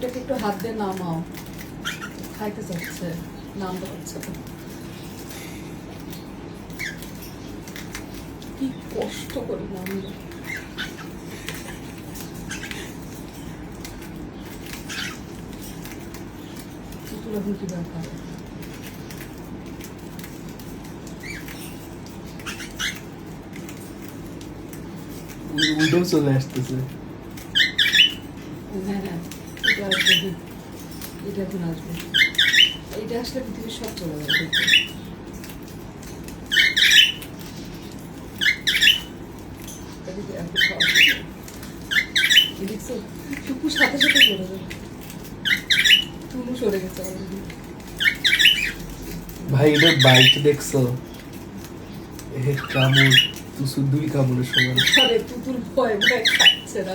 এটাকে একটু হাত দিয়ে নামাও, খাইতে চাচ্ছে, নামতে পারছে না। কি কষ্ট করি নামলে। এখন কি ব্যাপার? উল্টো চলে আসতেছে। হ্যাঁ হ্যাঁ, এটা আসবে, এটা এখন আসবে, এটা আসলে পৃথিবীর সব চলে যাবে। দেখছো টুকুর সাথে সাথে চলে যাবে, তুলু সরে গেছে অলরেডি। ভাই এটার বাইট দেখছো? কামড় তুই দুই কামড়ের সমান। আরে পুতুল ভয় ভয় খাচ্ছে না।